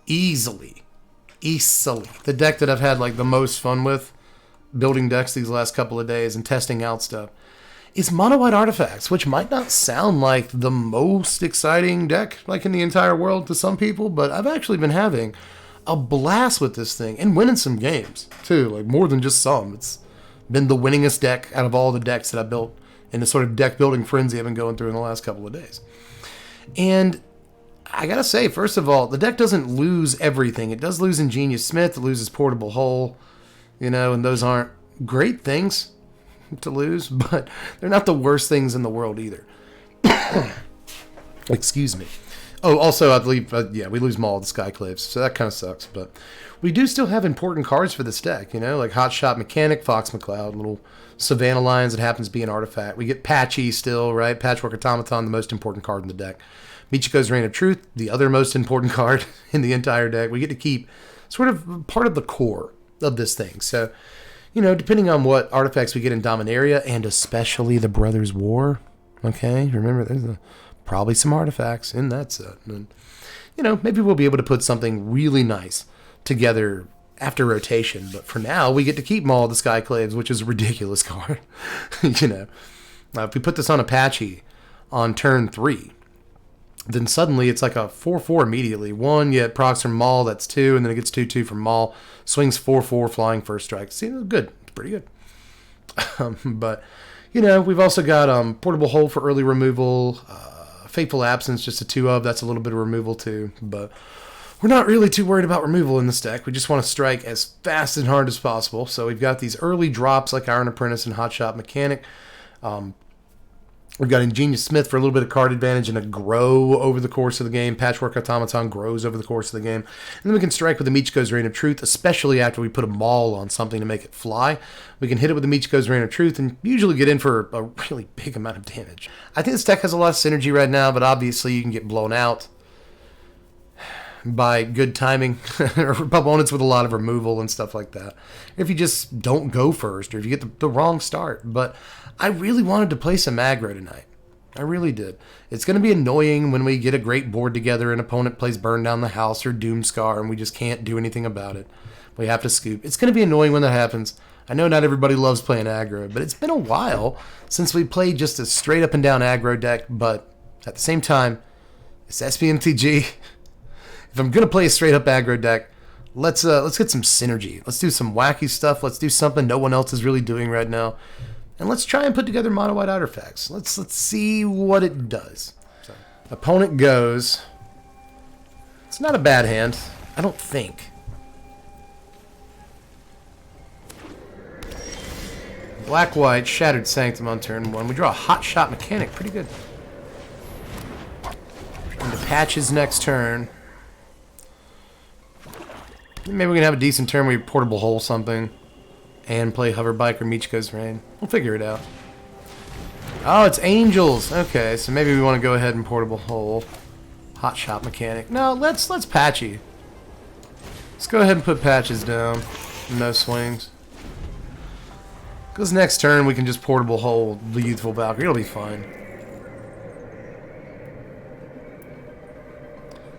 easily the deck that I've had like the most fun with building decks these last couple of days and testing out stuff is mono white artifacts, which might not sound like the most exciting deck like in the entire world to some people, but I've actually been having a blast with this thing and winning some games too, like more than just some. It's been the winningest deck out of all the decks that I built in the sort of deck building frenzy I've been going through in the last couple of days. And I gotta say, first of all, the deck doesn't lose everything. It does lose Ingenious Smith, it loses Portable Hole, and those aren't great things to lose, but they're not the worst things in the world either. Excuse me. Oh, also, I believe, we lose Maul the Skyclaves, so that kind of sucks, but we do still have important cards for this deck, like Hot Shot Mechanic, Fox McCloud, little Savannah Lions that happens to be an artifact. We get Patchy still, right? Patchwork Automaton, the most important card in the deck. Michiko's Reign of Truth, the other most important card in the entire deck. We get to keep sort of part of the core of this thing. So, depending on what artifacts we get in Dominaria, and especially the Brothers' War, okay? Remember, there's probably some artifacts in that set. And, maybe we'll be able to put something really nice together after rotation. But for now, we get to keep Maul the Skyclaves, which is a ridiculous card. If we put this on Apache on turn 3, then suddenly it's like a 4/4 immediately. 1, you procs from Maul, that's 2, and then it gets 2/2 from Maul. Swings 4/4, flying first strike. See, good. It's pretty good. But, we've also got Portable Hole for early removal. Fateful Absence, just a 2 of. That's a little bit of removal too. But we're not really too worried about removal in this deck. We just want to strike as fast and hard as possible. So we've got these early drops like Iron Apprentice and Hot Shot Mechanic. We've got Ingenious Smith for a little bit of card advantage and a grow over the course of the game. Patchwork Automaton grows over the course of the game. And then we can strike with the Michiko's Reign of Truth, especially after we put a Maul on something to make it fly. We can hit it with the Michiko's Reign of Truth and usually get in for a really big amount of damage. I think this deck has a lot of synergy right now, but obviously you can get blown out by good timing or opponents with a lot of removal and stuff like that. If you just don't go first or if you get the wrong start. But I really wanted to play some aggro tonight. I really did. It's going to be annoying when we get a great board together and opponent plays Burn Down the House or Doomscar and we just can't do anything about it. We have to scoop. It's going to be annoying when that happens. I know not everybody loves playing aggro, but it's been a while since we played just a straight up and down aggro deck. But at the same time, it's SBMTG. If I'm going to play a straight up aggro deck, let's get some synergy. Let's do some wacky stuff. Let's do something no one else is really doing right now. And let's try and put together mono white artifacts. Let's see what it does. So, opponent goes. It's not a bad hand, I don't think. Black-white, Shattered Sanctum on turn 1. We draw a Hot Shot Mechanic. Pretty good. Into Patches next turn. Maybe we can have a decent turn where we Portable Hole something. And play Hoverbike or Michiko's Reign. We'll figure it out. Oh, it's Angels. Okay, so maybe we want to go ahead and Portable Hole. Hot Shot Mechanic. No, let's Patchy. Let's go ahead and put Patches down. No swings. Because next turn we can just Portable Hole the Youthful Valkyrie. It'll be fine.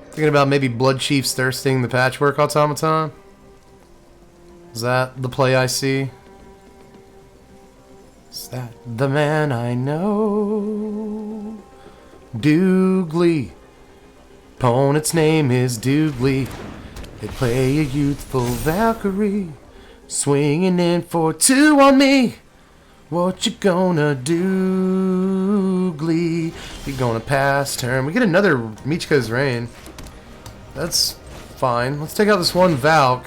Thinking about maybe Blood Chief's Thirsting the Patchwork Automaton. Is that the play I see? Is that the man I know? Doogly. Opponent's name is Doogly. They play a Youthful Valkyrie. Swinging in for 2 on me. What you gonna do, Glee? You gonna pass turn. We get another Michiko's Reign. That's fine. Let's take out this one Valk.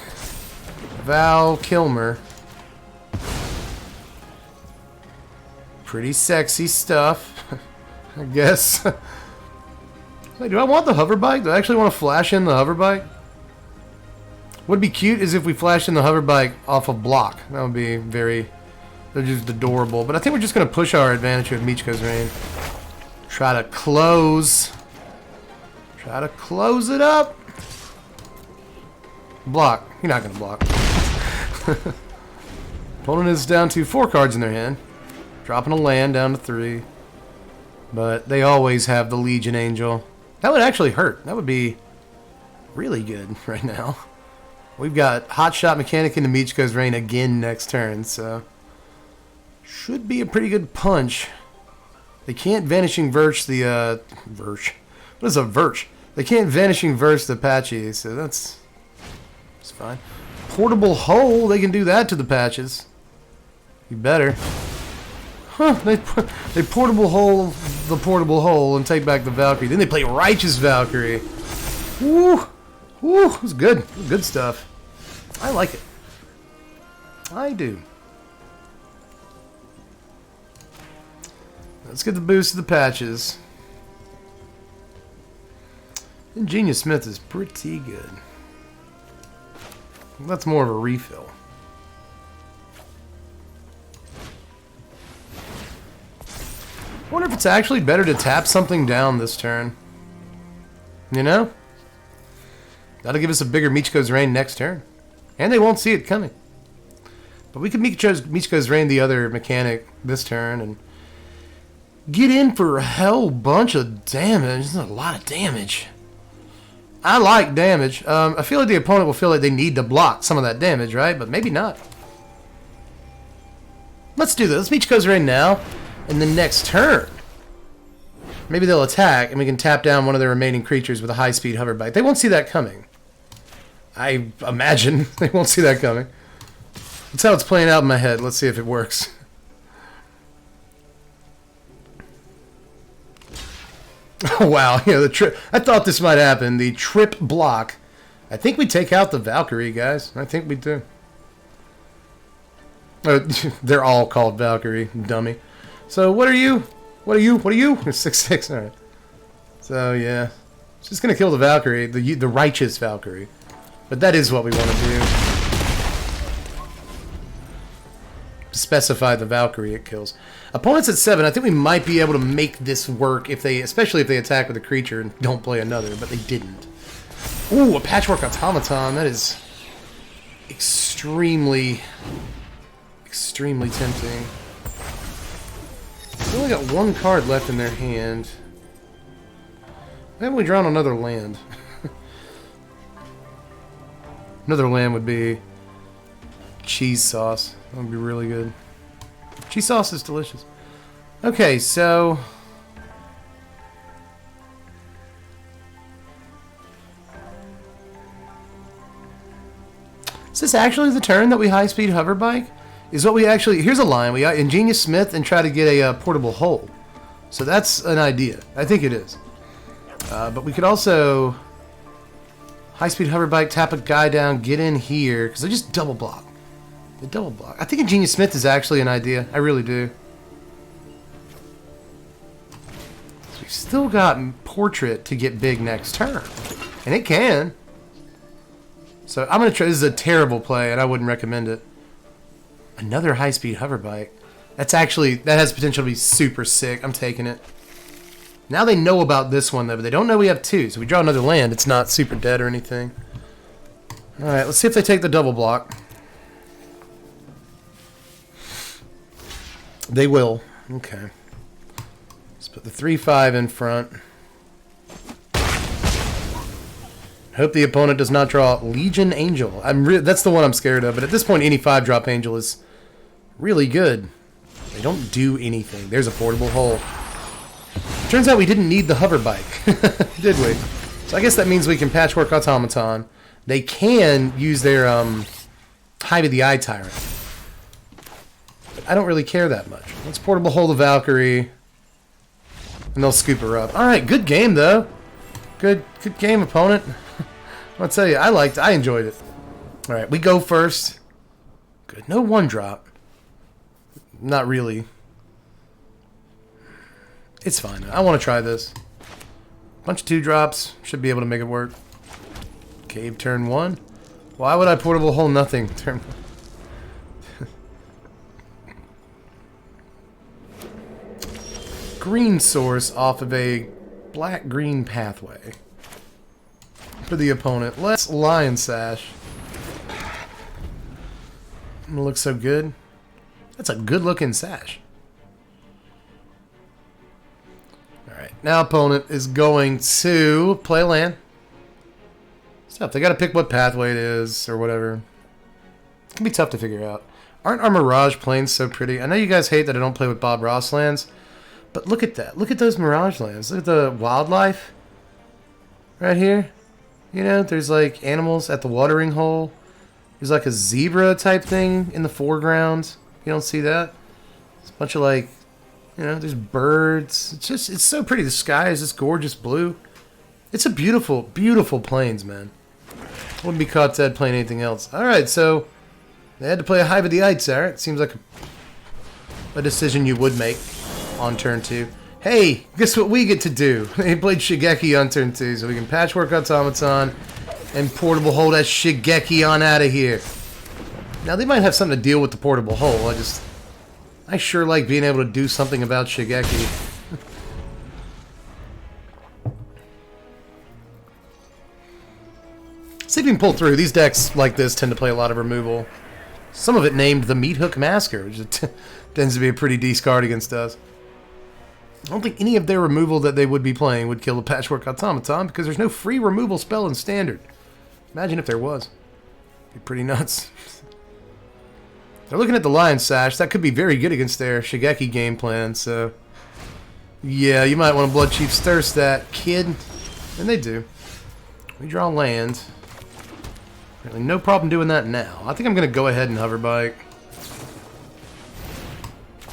Val Kilmer. Pretty sexy stuff, I guess. Wait, do I want the hover bike? Do I actually want to flash in the hover bike? What'd be cute is if we flash in the hover bike off a block. That would be very, they're just adorable. But I think we're just going to push our advantage with Michiko's Reign. Try to close. Try to close it up. Block. You're not going to block. Opponent is down to 4 cards in their hand. Dropping a land down to 3. But they always have the Legion Angel. That would actually hurt. That would be Really good right now. We've got Hot Shot Mechanic into Michiko's Reign again next turn, so should be a pretty good punch. They can't Vanishing Verge the Verge. What is a Verge? They can't Vanishing Verge the Apache, so that's fine. Portable Hole, they can do that to the patches. You better. Huh, they Portable Hole the Portable Hole and take back the Valkyrie. Then they play Righteous Valkyrie. Woo! Woo! It was good. It was good stuff. I like it. I do. Let's get the boost of the patches. Ingenious Smith is pretty good. That's more of a refill. I wonder if it's actually better to tap something down this turn. You know? That'll give us a bigger Michiko's Reign next turn. And they won't see it coming. But we could Michiko's Reign the other mechanic this turn and get in for a hell bunch of damage. This is a lot of damage. I like damage. I feel like the opponent will feel like they need to block some of that damage, right? But maybe not. Let's do this. Let's Michiko's Reign now. And the next turn, maybe they'll attack and we can tap down one of their remaining creatures with a high-speed hover bite. They won't see that coming. I imagine they won't see that coming. That's how it's playing out in my head. Let's see if it works. Oh, wow. Yeah, the trip. I thought this might happen. The trip block. I think we take out the Valkyrie, guys. I think we do. They're all called Valkyrie, dummy. So what are you? What are you? What are you? 6/6. All right. So yeah, it's just gonna kill the Valkyrie, the righteous Valkyrie. But that is what we want to do. Specify the Valkyrie it kills. Opponents at 7. I think we might be able to make this work if they, especially if they attack with a creature and don't play another. But they didn't. Ooh, a Patchwork Automaton. That is extremely tempting. They only got one card left in their hand. Why haven't we drawn another land? Another land would be cheese sauce. That would be really good. Cheese sauce is delicious. Okay, so is this actually the turn that we high-speed hover bike? Is what we actually... Here's a line. We got Ingenious Smith and try to get a portable hole. So that's an idea. I think it is. But we could also high-speed hover bike, tap a guy down, get in here, because they just double block. They double block. I think Ingenious Smith is actually an idea. I really do. So we've still got Portrait to get big next turn. And it can. So I'm going to try... This is a terrible play, and I wouldn't recommend it. Another high-speed hover bike. That's actually... That has potential to be super sick. I'm taking it. Now they know about this one, though, but they don't know we have 2. So we draw another land. It's not super dead or anything. Alright, let's see if they take the double block. They will. Okay. Let's put the 3/5 in front. Hope the opponent does not draw Legion Angel. That's the one I'm scared of, but at this point, any 5-drop Angel is really good. They don't do anything. There's a portable hole. Turns out we didn't need the hover bike, did we? So I guess that means we can Patchwork Automaton. They can use their Hive of the Eye Tyrant. But I don't really care that much. Let's portable hole the Valkyrie, and they'll scoop her up. All right, good game though. Good game, opponent. I'll tell you, I enjoyed it. All right, we go first. Good. No 1-drop. Not really. It's fine. I want to try this. Bunch of 2-drops. Should be able to make it work. Cave turn 1. Why would I portable hole nothing? Turn 1. Green source off of a black-green pathway. For the opponent. Let's Lion Sash. It looks so good. That's a good-looking sash. Alright, now opponent is going to play a land. Stuff. They got to pick what pathway it is or whatever. It can be tough to figure out. Aren't our Mirage planes so pretty? I know you guys hate that I don't play with Bob Ross lands, but look at that. Look at those Mirage lands. Look at the wildlife right here. You know, there's like animals at the watering hole. There's like a zebra type thing in the foreground. You don't see that? It's a bunch of like, you know, there's birds. It's so pretty. The sky is just gorgeous blue. It's a beautiful, beautiful plains, man. Wouldn't be caught dead playing anything else. Alright, so they had to play a Hive of the Ites there. It seems like a decision you would make on turn 2. Hey, guess what we get to do? They played Shigeki on turn 2, so we can Patchwork Automaton and Portable Hole that Shigeki on out of here. Now, they might have something to deal with the Portable Hole. I sure like being able to do something about Shigeki. See if we can pull through. These decks like this tend to play a lot of removal. Some of it named the Meat Hook Masker, which tends to be a pretty decent card against us. I don't think any of their removal that they would be playing would kill the Patchwork Automaton because there's no free removal spell in Standard. Imagine if there was. It'd be pretty nuts. They're looking at the Lion Sash. That could be very good against their Shigeki game plan, so... yeah, you might want to Blood Chief Thirst that, kid. And they do. We draw land. Really no problem doing that now. I think I'm going to go ahead and Hover Bike.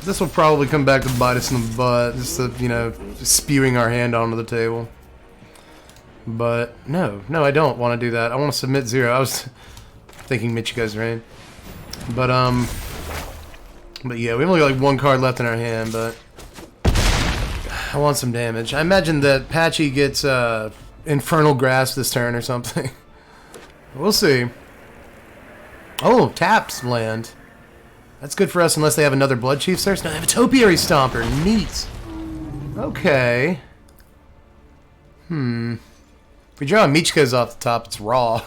This will probably come back to bite us in the butt. Just, you know, just spewing our hand onto the table. But, no, I don't want to do that. I want to submit 0. I was thinking Michiga's Rain. But yeah, we only got like one card left in our hand, but I want some damage. I imagine that Patchy gets Infernal Grasp this turn or something. We'll see. Oh, taps land. That's good for us unless they have another Blood Chief Thirst. No, they have a Topiary Stomper. Neat. Okay. If we draw Michika's off the top, it's raw.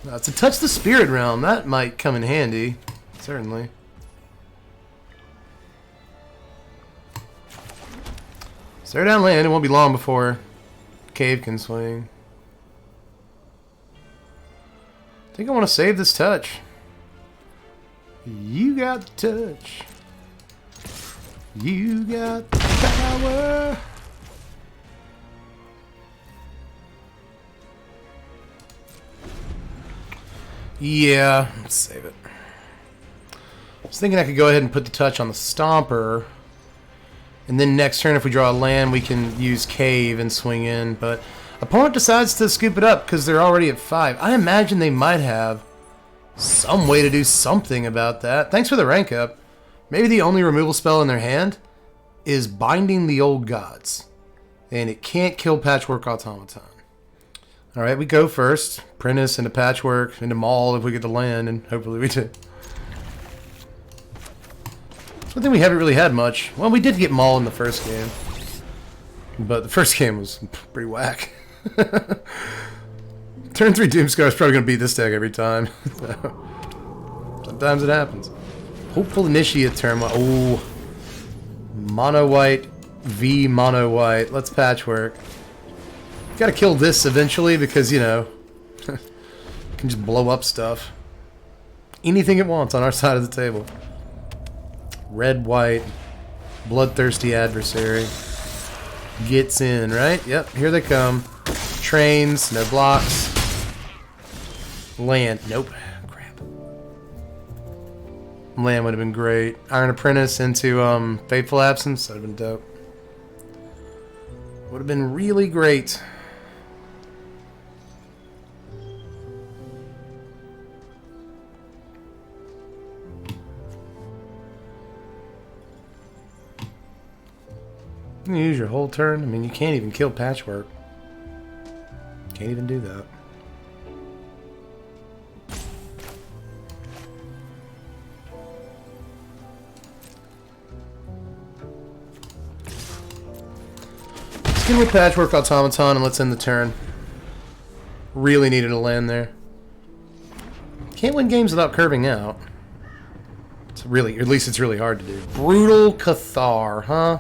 To touch the Spirit Realm, that might come in handy. Certainly. Stare down land. It won't be long before Cave can swing. I think I want to save this touch. You got the touch. You got the power. Yeah, let's save it. I was thinking I could go ahead and put the touch on the Stomper. And then next turn, if we draw a land, we can use Cave and swing in. But opponent decides to scoop it up because they're already at 5. I imagine they might have some way to do something about that. Thanks for the rank up. Maybe the only removal spell in their hand is Binding the Old Gods. And it can't kill Patchwork Automaton. Alright, we go first. Prentice into Patchwork, into Maul if we get the land, and hopefully we do. I think we haven't really had much. Well, we did get Maul in the first game. But the first game was pretty whack. Turn 3 Doomscar is probably going to beat this deck every time. Sometimes it happens. Hopeful Initiate turn 1. Oh. Mono white v mono white. Let's Patchwork. Gotta kill this eventually because, you know, can just blow up stuff. Anything it wants on our side of the table. Red, white, bloodthirsty adversary. Gets in, right? Yep, here they come. Trains, no blocks. Land, nope. Crap. Land would have been great. Iron Apprentice into Fateful Absence, that would have been dope. Would have been really great. You use your whole turn? I mean, you can't even kill Patchwork. Can't even do that. Let's get with Patchwork Automaton and let's end the turn. Really needed a land there. Can't win games without curving out. It's really, at least it's really hard to do. Brutal Cathar, huh?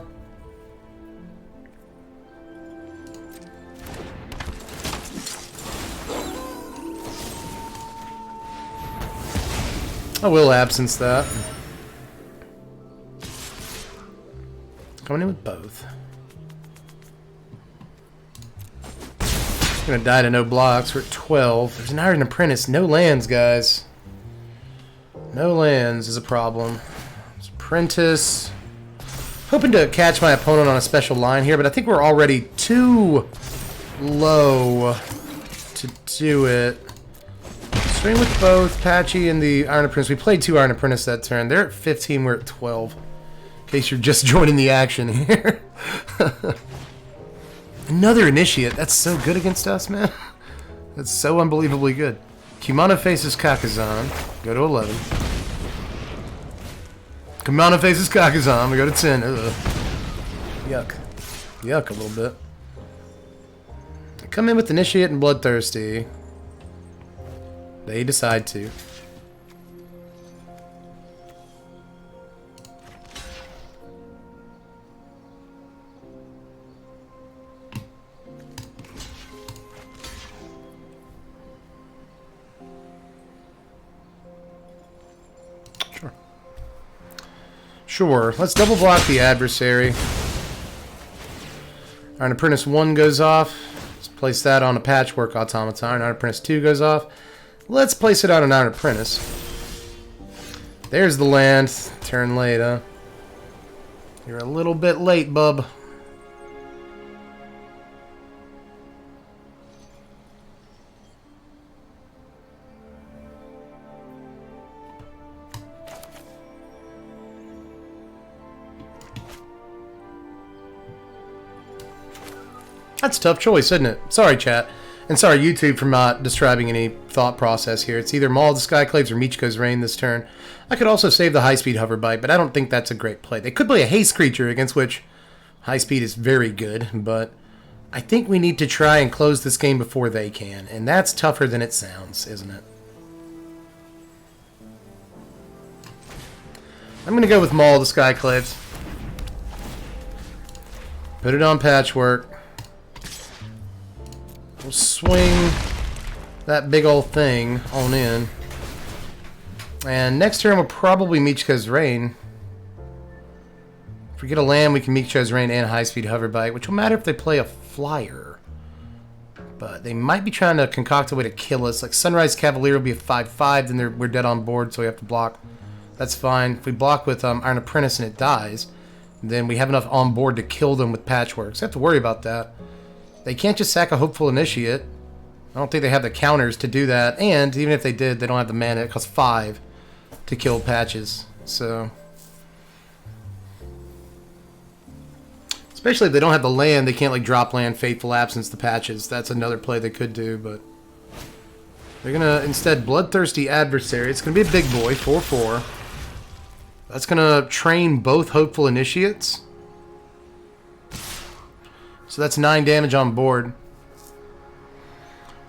I will absence that. Coming in with both. Gonna die to no blocks. We're at 12. There's an Iron Apprentice. No lands, guys. No lands is a problem. It's Apprentice. Hoping to catch my opponent on a special line here, but I think we're already too low to do it. Swing with both Patchy and the Iron Apprentice. We played 2 Iron Apprentice that turn. They're at 15. We're at 12. In case you're just joining the action here. Another Initiate. That's so good against us, man. That's so unbelievably good. Kumano faces Kakazan. Go to 11. Kumano faces Kakazan. We go to 10. Ugh. Yuck. Yuck a little bit. I come in with Initiate and Bloodthirsty. They decide to. Sure. Let's double block the adversary. Iron Apprentice 1 goes off. Let's place that on a Patchwork Automaton. Iron Apprentice 2 goes off. Let's place it on an Iron Apprentice. There's the land. Turn late, huh? You're a little bit late, bub. That's a tough choice, isn't it? Sorry, chat. And sorry, YouTube, for not describing any thought process here. It's either Maul of the Skyclaves or Michiko's Reign this turn. I could also save the high-speed hover bite, but I don't think that's a great play. They could play a haste creature against which high-speed is very good, but I think we need to try and close this game before they can, and that's tougher than it sounds, isn't it? I'm going to go with Maul of the Skyclaves. Put it on Patchwork. We'll swing that big old thing on in. And next turn we'll probably Michiko's Reign. If we get a land, we can Michiko's Reign and High Speed Hover Bite, which will matter if they play a flyer. But they might be trying to concoct a way to kill us. Like Sunrise Cavalier will be a 5/5, then we're dead on board, so we have to block. That's fine. If we block with Iron Apprentice and it dies, then we have enough on board to kill them with Patchwork. So I have to worry about that. They can't just sack a Hopeful Initiate. I don't think they have the counters to do that. And even if they did, they don't have the mana. It costs 5 to kill Patches. So, especially if they don't have the land, they can't like drop land, Fateful Absence to Patches. That's another play they could do, but they're gonna instead Bloodthirsty Adversary. It's gonna be a big boy, 4/4. That's gonna train both Hopeful Initiates. So that's 9 damage on board.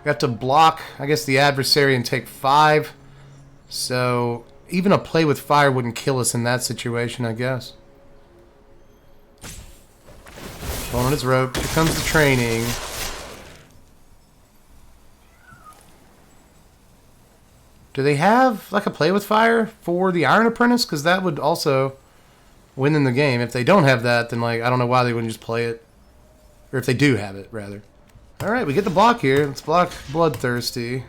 We have to block, I guess, the adversary and take 5. So even a play with fire wouldn't kill us in that situation, I guess. Pulling on his rope. Here comes the training. Do they have like a play with fire for the Iron Apprentice? Because that would also win in the game. If they don't have that, then like I don't know why they wouldn't just play it. Or if they do have it, rather. Alright, we get the block here. Let's block Bloodthirsty.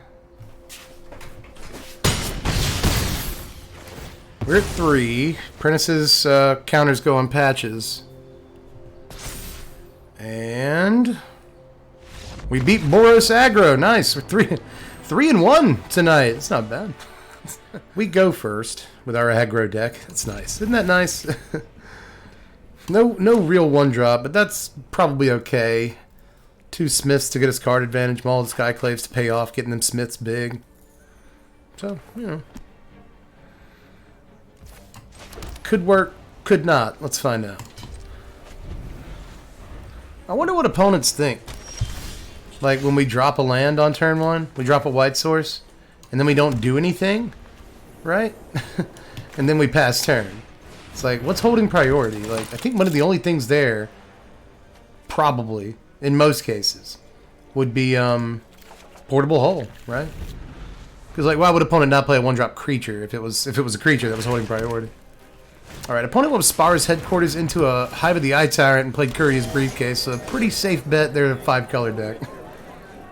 We're at 3. Apprentice's counters go on Patches. And we beat Boros Aggro. Nice. We're 3-1 tonight. It's not bad. We go first with our Aggro deck. That's nice. Isn't that nice? No real 1-drop, but that's probably okay. 2 Smiths to get us card advantage. Maul of the Skyclaves to pay off, getting them Smiths big. So, you know. Could work, could not. Let's find out. I wonder what opponents think. Like when we drop a land on turn 1, we drop a white source, and then we don't do anything, right? And then we pass turn. It's like, what's holding priority? Like, I think one of the only things there, probably, in most cases, would be Portable Hull, right? Because, like, why would opponent not play a 1-drop creature if it was a creature that was holding priority? Alright, opponent will spar his headquarters into a Hive of the Eye Tyrant and played Courier's Briefcase, so a pretty safe bet they're a 5-color deck.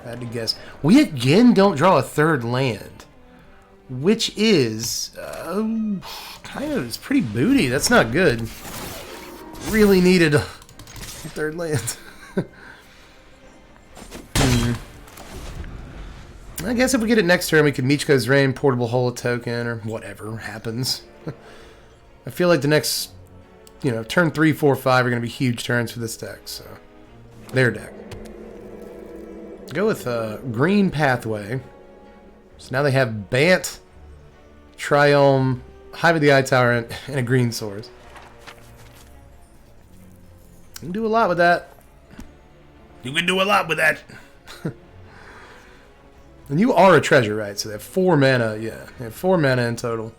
I had to guess. We again don't draw a third land, which is kind of, it's pretty booty. That's not good. Really needed a third land. I guess if we get it next turn, we can Michiko's Reign, Portable Hole a token, or whatever happens. I feel like the next, turn 3, 4, 5 are going to be huge turns for this deck, so their deck. Go with Green Pathway. So now they have Bant, Triome, Hive of the Eye Tyrant, and a green source. You can do a lot with that. You can do a lot with that. And you are a treasure, right? So they have 4 mana. Yeah, they have 4 mana in total.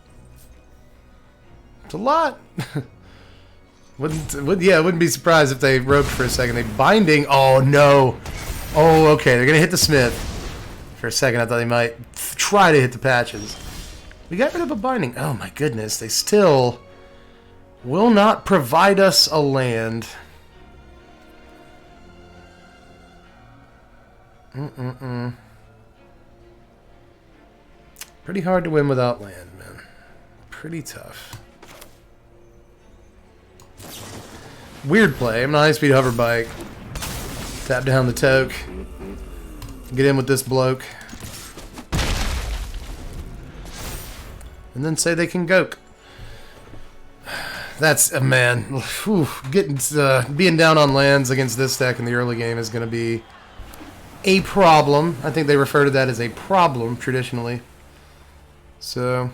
It's a lot. Wouldn't be surprised if they roped for a second. They binding. Oh no. Oh, okay. They're gonna hit the Smith. For a second, I thought they might try to hit the patches. We got rid of a binding. Oh my goodness. They still will not provide us a land. Pretty hard to win without land, man. Pretty tough. Weird play. I'm an high-speed hover bike. Tap down the toke. Get in with this bloke. And then say they can goke. That's a man. Whew, being down on lands against this deck in the early game is going to be a problem. I think they refer to that as a problem traditionally. So,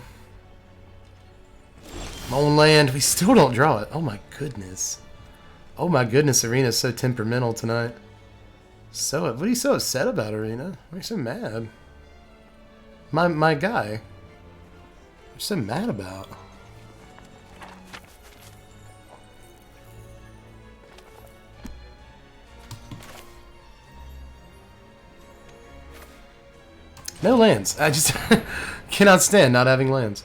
on land, we still don't draw it. Oh my goodness. Oh my goodness, Arena's so temperamental tonight. So, what are you so upset about, Arena? Why are you so mad? My guy. What are you so mad about? No lands. I just cannot stand not having lands.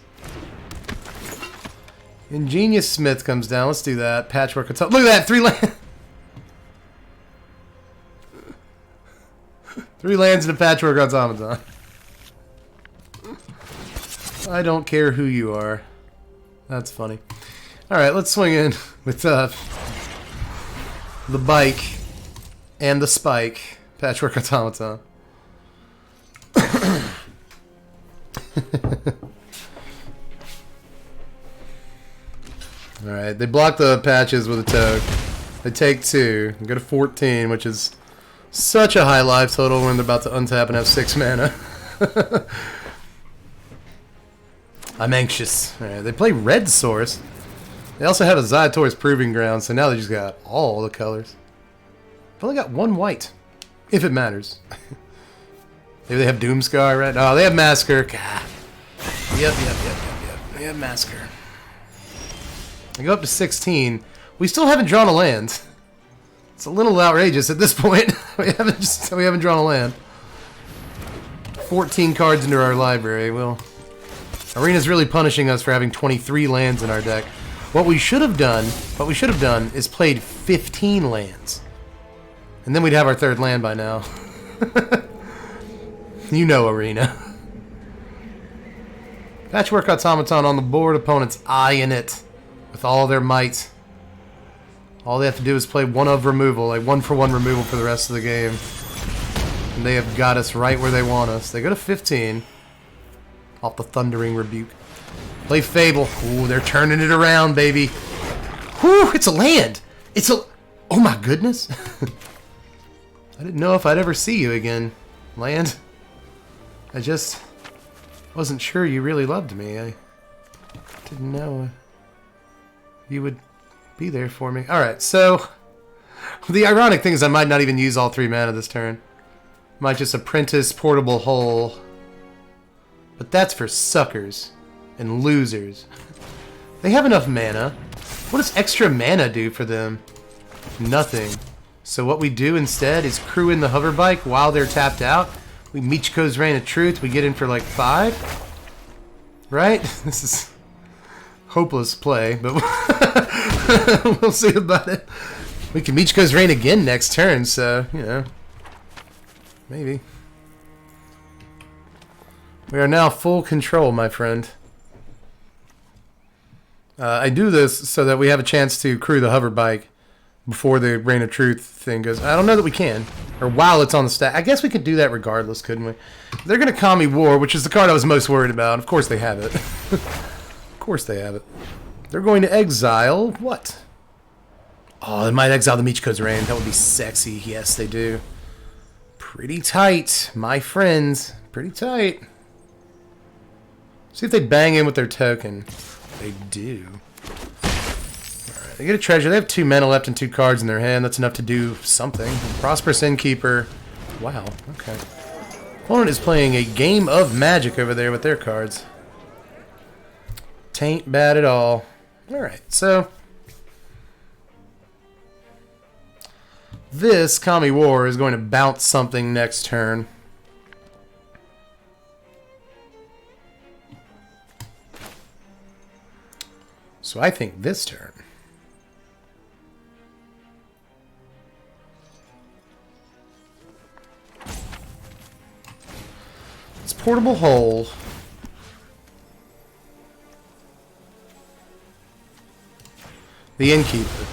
Ingenious Smith comes down. Let's do that. Patchwork. Look at that. 3 lands. 3 lands and a Patchwork Automaton. I don't care who you are. That's funny. Alright, let's swing in with the bike and the spike. Patchwork Automaton. Alright, they block the patches with a toke. They take 2 and go to 14, which is such a high life total when they're about to untap and have 6 mana. I'm anxious. Alright, they play red source. They also have a Ziotor's Proving Ground, so now they just got all the colors. They've only got 1 white, if it matters. Maybe they have Doomscar, right? Oh, they have Masker. God. Yep. They have Masker. I go up to 16. We still haven't drawn a land. It's a little outrageous at this point. we haven't drawn a land. 14 cards into our library. Well, Arena's really punishing us for having 23 lands in our deck. What we should have done is played 15 lands. And then we'd have our 3rd land by now. You know, Arena. Patchwork Automaton on the board, opponent's eyeing it with all their might. All they have to do is play 1 of removal, like 1-for-1 removal for the rest of the game. And they have got us right where they want us. They go to 15. Off the Thundering Rebuke. Play Fable. Ooh, they're turning it around, baby. Whew, it's a land. Oh my goodness. I didn't know if I'd ever see you again, land. I just wasn't sure you really loved me. I didn't know you would be there for me. Alright, so the ironic thing is I might not even use all 3 mana this turn. Might just Apprentice Portable Hole. But that's for suckers and losers. They have enough mana. What does extra mana do for them? Nothing. So what we do instead is crew in the hover bike while they're tapped out. We Michiko's Reign of Truth. We get in for like 5. Right? This is hopeless play, but we'll see about it. We can Michiko's Reign again next turn, so, you know, maybe. We are now full control, my friend. I do this so that we have a chance to crew the hover bike before the Reign of Truth thing goes. I don't know that we can. Or while it's on the stack. I guess we could do that regardless, couldn't we? They're going to Kami War, which is the card I was most worried about. Of course they have it. Of course they have it. They're going to exile what? Oh, they might exile the Michiko's Reign. That would be sexy. Yes, they do. Pretty tight, my friends. Pretty tight. See if they bang in with their token. They do. Alright, they get a treasure. They have 2 mana left and 2 cards in their hand. That's enough to do something. Prosperous Innkeeper. Wow, okay. Opponent is playing a game of Magic over there with their cards. Tain't bad at all. Alright, so this Kami War is going to bounce something next turn. So I think this turn. It's Portable Hole. The Innkeeper.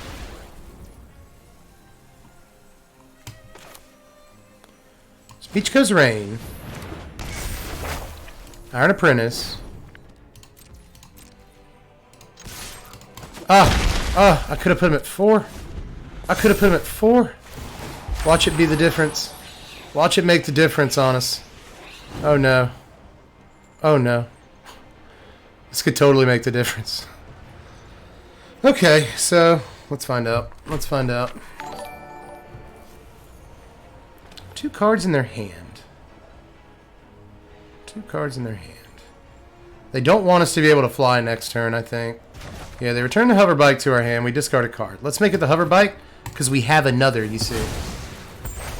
Michiko's Reign. Iron Apprentice. I could have put him at 4. I could have put him at 4. Watch it be the difference. Watch it make the difference on us. Oh no. Oh no. This could totally make the difference. Okay, so let's find out. Let's find out. 2 cards in their hand. 2 cards in their hand. They don't want us to be able to fly next turn, I think. Yeah, they return the hover bike to our hand. We discard a card. Let's make it the hover bike because we have another, you see.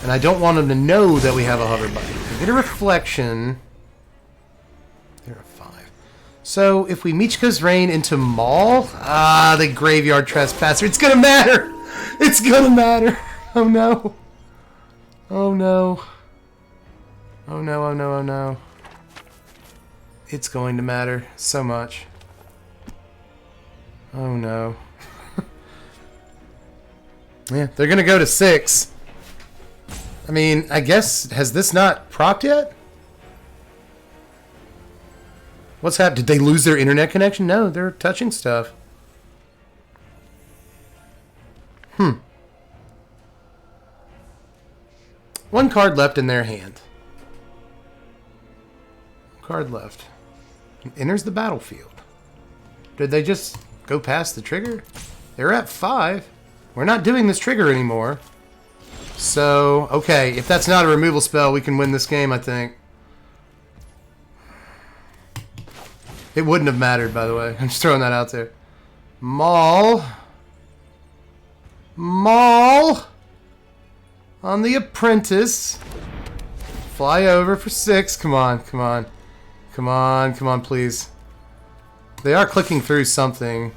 And I don't want them to know that we have a hover bike. We get a reflection. They're a 5. So if we Michiko's Reign into Maul, the Graveyard Trespasser. It's gonna matter. It's gonna matter. Oh no. Oh no. Oh no. Oh no. Oh no. It's going to matter so much. Oh no. Yeah, they're gonna go to 6. I mean, I guess, has this not procced yet? What's happened? Did they lose their internet connection? No, they're touching stuff. One card left in their hand. Card left. Enters the battlefield. Did they just go past the trigger? They're at 5. We're not doing this trigger anymore. So, okay, if that's not a removal spell, we can win this game, I think. It wouldn't have mattered, by the way. I'm just throwing that out there. Maul. Maul. On the Apprentice. Fly over for 6. Come on, come on. Come on, come on, please. They are clicking through something.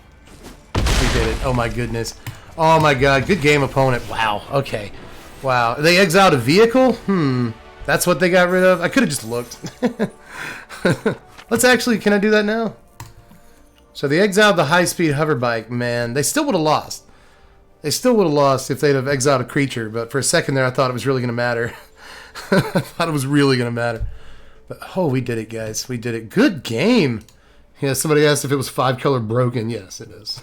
We did it. Oh my goodness. Oh my god. Good game, opponent. Wow. Okay. Wow. They exiled a vehicle? That's what they got rid of? I could have just looked. Let's actually... Can I do that now? So they exiled the high-speed hover bike. Man, they still would have lost. They still would have lost if they'd have exiled a creature. But for a second there, I thought it was really going to matter. I thought it was really going to matter. But, oh, we did it, guys. We did it. Good game. Yeah, somebody asked if it was 5-color broken. Yes, it is.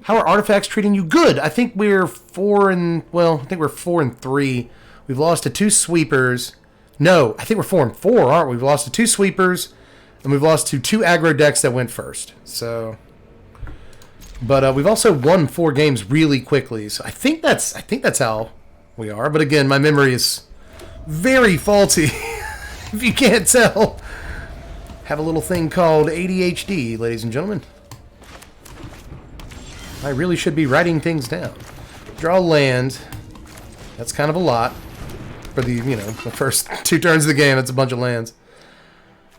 How are artifacts treating you? Good. I think we're 4 and... Well, I think we're 4 and 3. We've lost to 2 sweepers. No, I think we're 4 and 4, aren't we? We've lost to 2 sweepers, and we've lost to 2 aggro decks that went first. So... But we've also won 4 games really quickly. So I think that's how we are. But again, my memory is very faulty. If you can't tell. Have a little thing called ADHD, ladies and gentlemen. I really should be writing things down. Draw land. That's kind of a lot. for the, you know, the first 2 turns of the game. That's a bunch of lands.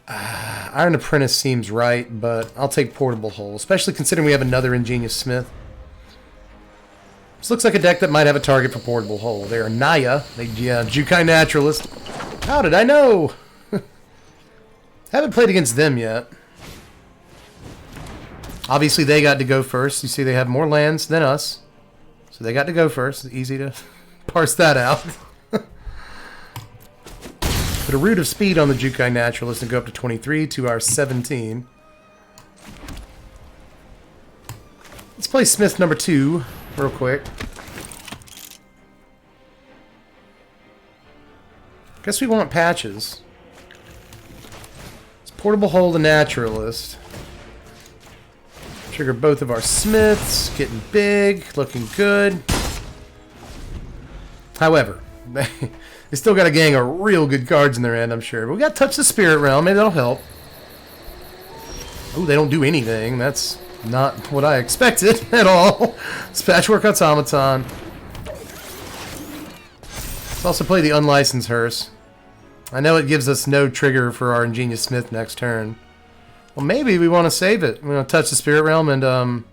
Iron Apprentice seems right, but I'll take Portable Hole, especially considering we have another Ingenious Smith. This looks like a deck that might have a target for Portable Hole. They are Naya, Jukai Naturalist. How did I know? Haven't played against them yet. Obviously, they got to go first. You see, they have more lands than us, so they got to go first. It's easy to parse that out. Put a Root of Speed on the Jukai Naturalist and go up to 23 to our 17. Let's play Smith number 2 real quick. Guess we want patches. Let's Portable Hole the Naturalist. Trigger both of our Smiths. Getting big. Looking good. However, they still got a gang of real good cards in their hand, I'm sure. But we got Touch the Spirit Realm. Maybe that'll help. Oh, they don't do anything. That's not what I expected at all. It's Patchwork Automaton. Let's also play the Unlicensed Hearse. I know it gives us no trigger for our Ingenious Smith next turn. Well, maybe we want to save it. We're going to Touch the Spirit Realm and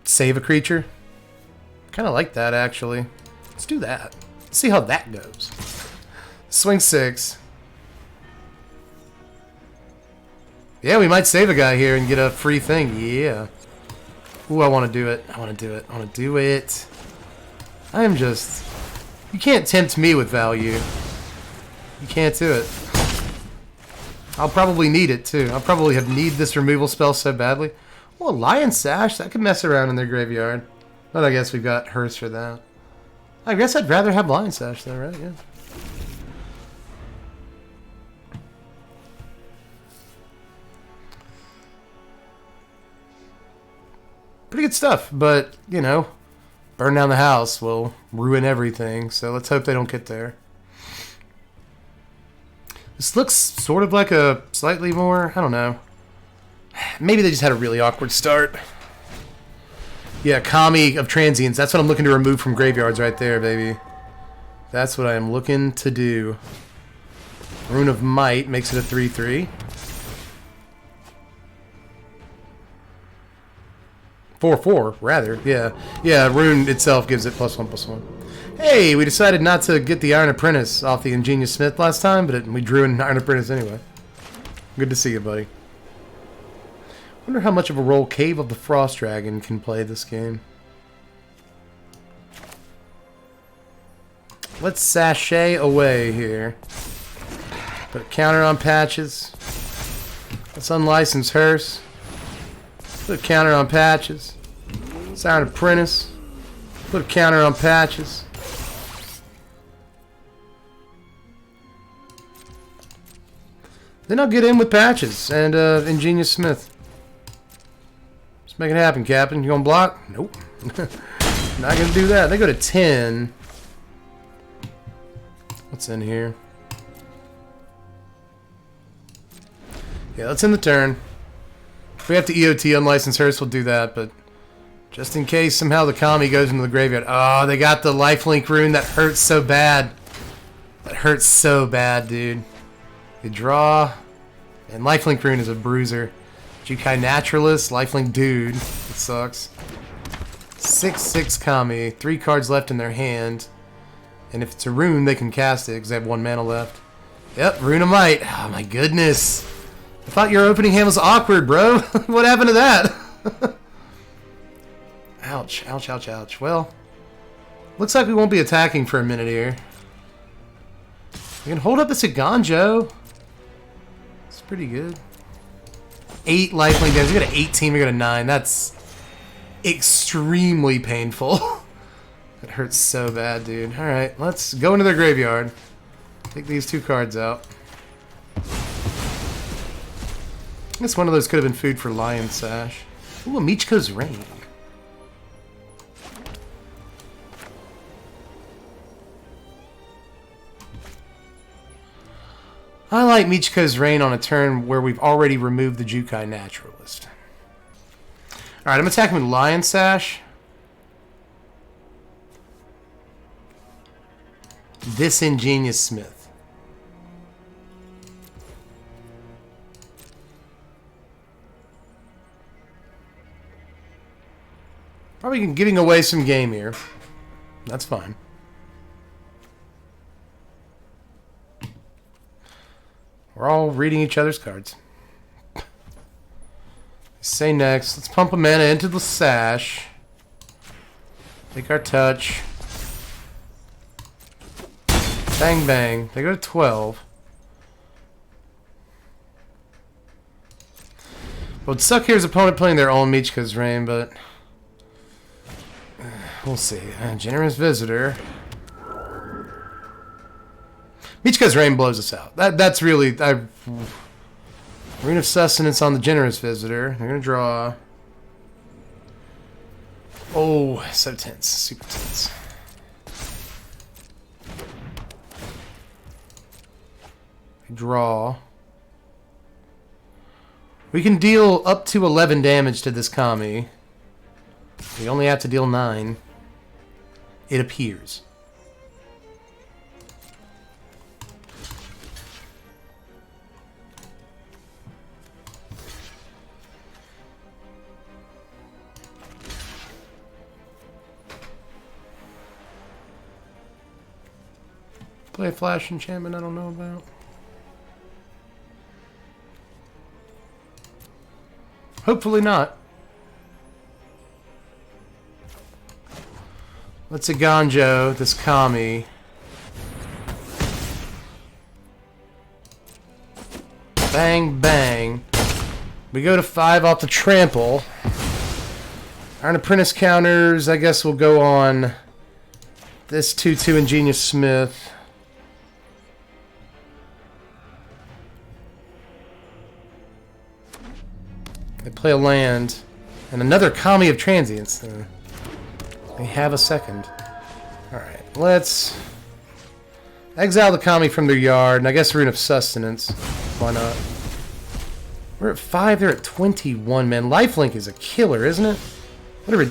save a creature. Kind of like that, actually. Let's do that. Let's see how that goes. Swing 6. Yeah, we might save a guy here and get a free thing. Yeah. Ooh, I want to do it. I want to do it. I want to do it. I am just... You can't tempt me with value. You can't do it. I'll probably need it, too. I'll probably need this removal spell so badly. Well, Lion Sash, that could mess around in their graveyard. But I guess we've got Hearse for that. I guess I'd rather have Lion Sash, though, right? Yeah. Pretty good stuff, but, you know, burn down the house will ruin everything, so let's hope they don't get there. This looks sort of like a slightly more, I don't know. Maybe they just had a really awkward start. Yeah, Kami of Transients. That's what I'm looking to remove from graveyards right there, baby. That's what I am looking to do. Rune of Might makes it a 3/3. 4/4, rather. Yeah. Yeah, Rune itself gives it +1/+1. Hey, we decided not to get the Iron Apprentice off the Ingenious Smith last time, but we drew an Iron Apprentice anyway. Good to see you, buddy. Wonder how much of a role Cave of the Frost Dragon can play this game. Let's sashay away here. Put a counter on Patches. Let's unlicense Hearse. Put a counter on Patches. Let's Iron Apprentice. Put a counter on Patches. Then I'll get in with Patches and Ingenious Smith. Let's make it happen, Captain. You gonna block? Nope. Not gonna do that. They go to 10. What's in here? Yeah, let's end the turn. If we have to EOT unlicensed Hearse, we'll do that, but just in case somehow the Kami goes into the graveyard. Oh, they got the lifelink rune. That hurts so bad. That hurts so bad, dude. You draw, and lifelink rune is a bruiser. Jukai Naturalist, lifelink dude. It sucks. 6/6 Kami. 3 cards left in their hand. And if it's a rune, they can cast it because they have 1 mana left. Yep, Rune of Might. Oh my goodness. I thought your opening hand was awkward, bro. What happened to that? Ouch, ouch, ouch, ouch. Well, looks like we won't be attacking for a minute here. We can hold up the Siganjo. It's pretty good. 8 lifelink damage. We got an 18, we got a 9. That's extremely painful. It hurts so bad, dude. Alright, let's go into their graveyard. Take these 2 cards out. I guess one of those could have been food for Lion Sash. Ooh, a Michiko's Reign. I like Michiko's Reign on a turn where we've already removed the Jukai Naturalist. Alright, I'm attacking with Lion Sash. This ingenious Smith. Probably giving away some game here. That's fine. We're all reading each other's cards. Say next. Let's pump a mana into the sash. Take our touch. Bang, bang. They go to 12. What would suck here is opponent playing their own Mtg's Reign, but we'll see. Generous Visitor. Mtg's Reign blows us out. That's really... Rune of Sustenance on the Generous Visitor. They're going to draw... Oh, so tense. Super tense. Draw. We can deal up to 11 damage to this Kami. We only have to deal 9. It appears. Play a flash enchantment I don't know about. Hopefully not. Let's Aganjo this Kami. Bang, bang. We go to 5 off the trample. Iron Apprentice counters, I guess we'll go on this 2/2 Ingenious Smith. They play a land and another Kami of Transience. They have a second. Alright, let's exile the Kami from their yard, and I guess Rune of Sustenance. Why not? We're at 5, they're at 21, man. Lifelink is a killer, isn't it?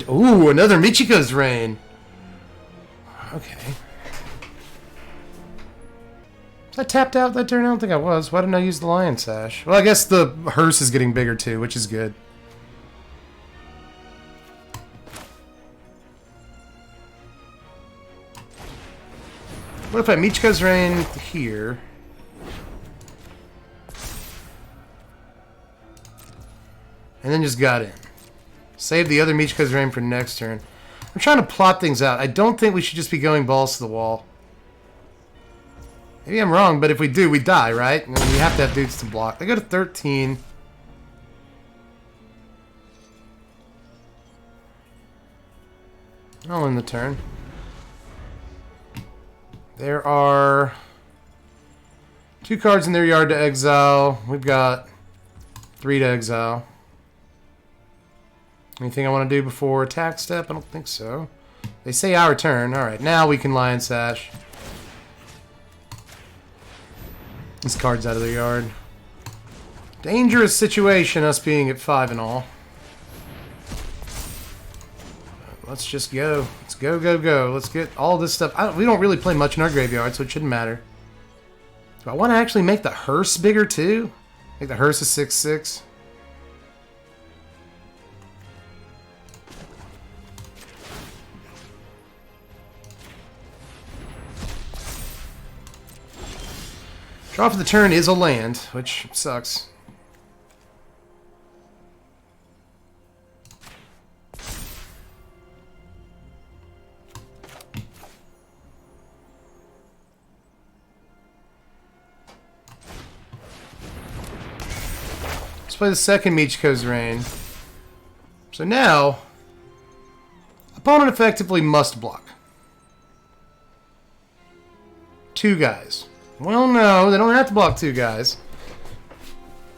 Ooh, another Michiko's Reign. Okay. Was I tapped out that turn? I don't think I was. Why didn't I use the Lion Sash? Well, I guess the hearse is getting bigger too, which is good. What if I Michiko's Reign here? And then just got in. Save the other Michiko's Reign for next turn. I'm trying to plot things out. I don't think we should just be going balls to the wall. Maybe I'm wrong, but if we do, we die, right? And we have to have dudes to block. They go to 13. I'll end the turn. There are 2 cards in their yard to exile. We've got 3 to exile. Anything I want to do before attack step? I don't think so. They say our turn. Alright, now we can Lion Sash. This card's out of their yard. Dangerous situation, us being at 5 and all. Let's just go. Let's go, go, go. Let's get all this stuff. We don't really play much in our graveyard, so it shouldn't matter. Do I want to actually make the hearse bigger, too? Make the hearse a 6/6? Draw for the turn is a land, which sucks. Let's play the second Michiko's Reign. So now, opponent effectively must block. 2 guys. Well, no, they don't have to block 2 guys.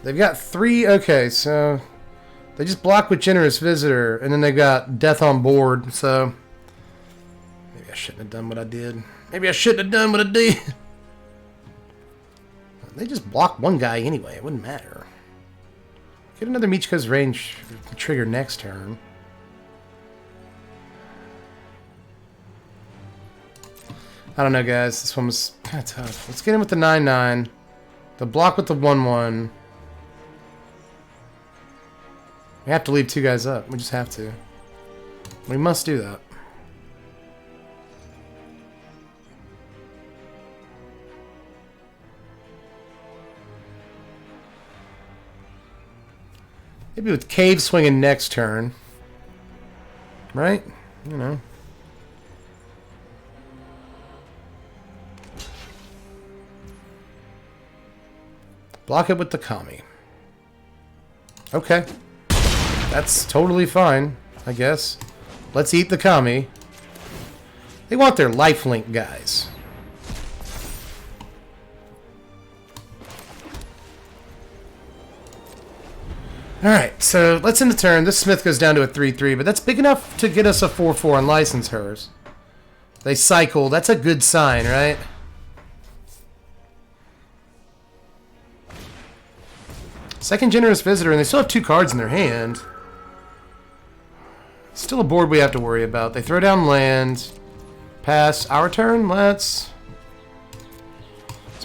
They've got 3. Okay, so they just block with Generous Visitor, and then they've got Death on board. So maybe I shouldn't have done what I did. Maybe I shouldn't have done what I did. They just block 1 guy anyway. It wouldn't matter. Get another Michiko's Reign trigger next turn. I don't know, guys. This one was kind of tough. Let's get in with the 9-9. The block with the 1-1. We have to leave 2 guys up. We just have to. We must do that. Maybe with Cave swinging next turn. Right? You know. Block it with the Kami. Okay. That's totally fine, I guess. Let's eat the Kami. They want their lifelink guys. Alright, so let's end the turn. This Smith goes down to a 3-3, but that's big enough to get us a 4-4 on license hers. They cycle. That's a good sign, right? Second Generous Visitor, and they still have 2 cards in their hand. Still a board we have to worry about. They throw down land. Pass. Our turn? Let's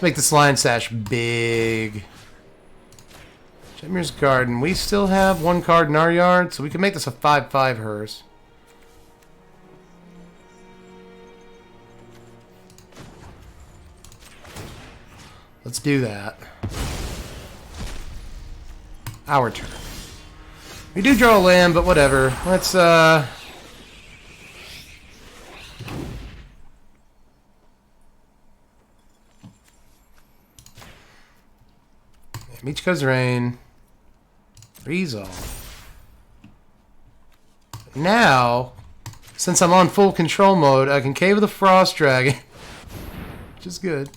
make this Lion Sash big. Jetmir's Garden. We still have 1 card in our yard, so we can make this a 5-5 hers. Let's do that. Our turn. We do draw a land, but whatever. Let's, Michiko's Rain. Resolve. Now, since I'm on full control mode, I can Cave of the Frost Dragon. Which is good.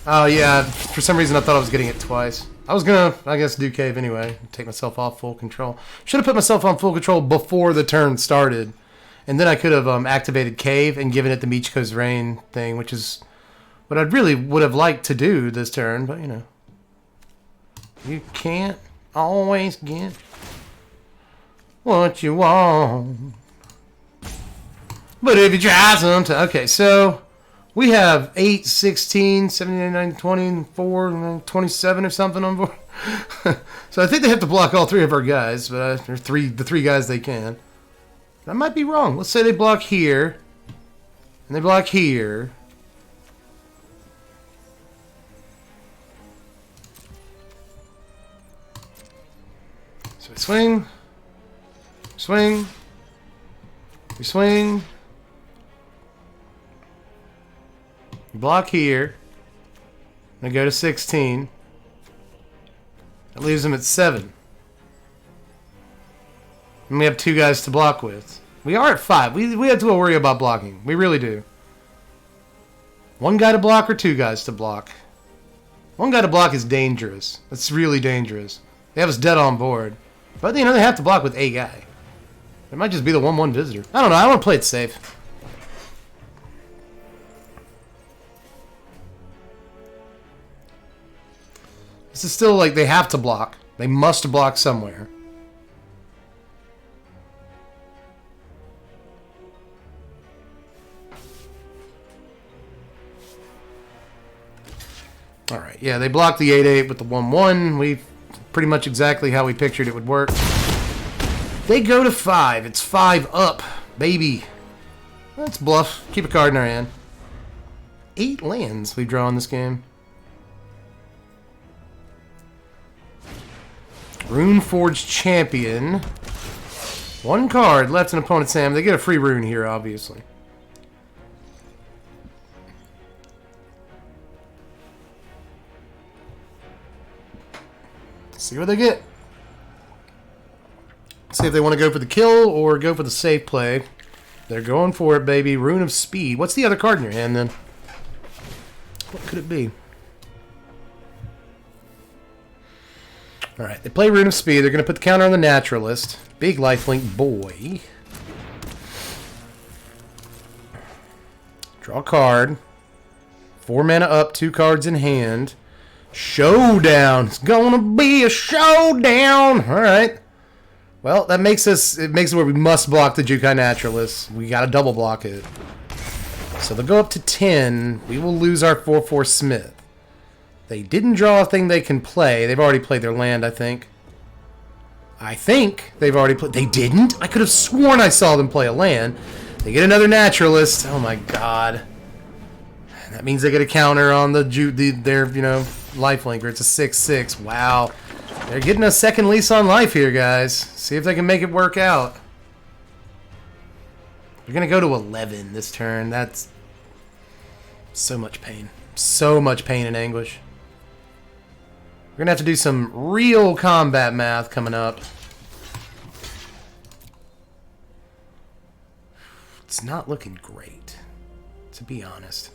Oh yeah, for some reason I thought I was getting it twice. I was gonna, I guess, do Cave anyway. Take myself off full control. Should have put myself on full control before the turn started. And then I could have activated Cave and given it the Michiko's Rain thing, which is what I really would have liked to do this turn, but you know. You can't always get what you want. But if you try sometimes. Okay, so we have 8, 16, 17, 19, 20, 4, 27 or something on board. So I think they have to block all 3 of our guys, but the 3 guys they can. I might be wrong. Let's say they block here, and they block here. So we swing, swing, we swing. Block here. And go to 16. That leaves them at 7. And we have 2 guys to block with. We are at 5. We have to worry about blocking. We really do. 1 guy to block or 2 guys to block? 1 guy to block is dangerous. That's really dangerous. They have us dead on board. But, you know, they have to block with a guy. It might just be the 1-1 visitor. I don't know. I want to play it safe. This is still like they have to block. They must block somewhere. Alright, yeah, they blocked the 8-8 with the 1-1. We pretty much exactly how we pictured it would work. They go to 5. It's 5 up, baby. Let's bluff. Keep a card in our hand. 8 lands we draw in this game. Runeforged Champion. 1 card left in opponent's hand. They get a free rune here, obviously. See what they get. See if they want to go for the kill or go for the safe play. They're going for it, baby. Rune of Speed. What's the other card in your hand, then? What could it be? Alright, they play Rune of Speed. They're going to put the counter on the Naturalist. Big lifelink boy. Draw a card. 4 mana up, 2 cards in hand. Showdown. It's going to be a showdown. Alright. Well, that makes it makes it where we must block the Jukai Naturalist. We gotta double block it. So they'll go up to 10. We will lose our 4/4 Smith. They didn't draw a thing they can play. They've already played their land, I think. I think they've already played. They didn't? I could have sworn I saw them play a land. They get another Naturalist. Oh my god. That means they get a counter on their, you know, lifelinker. It's a 6/6. Wow. They're getting a second lease on life here, guys. See if they can make it work out. They're going to go to 11 this turn. That's so much pain. So much pain and anguish. We're going to have to do some real combat math coming up. It's not looking great, to be honest.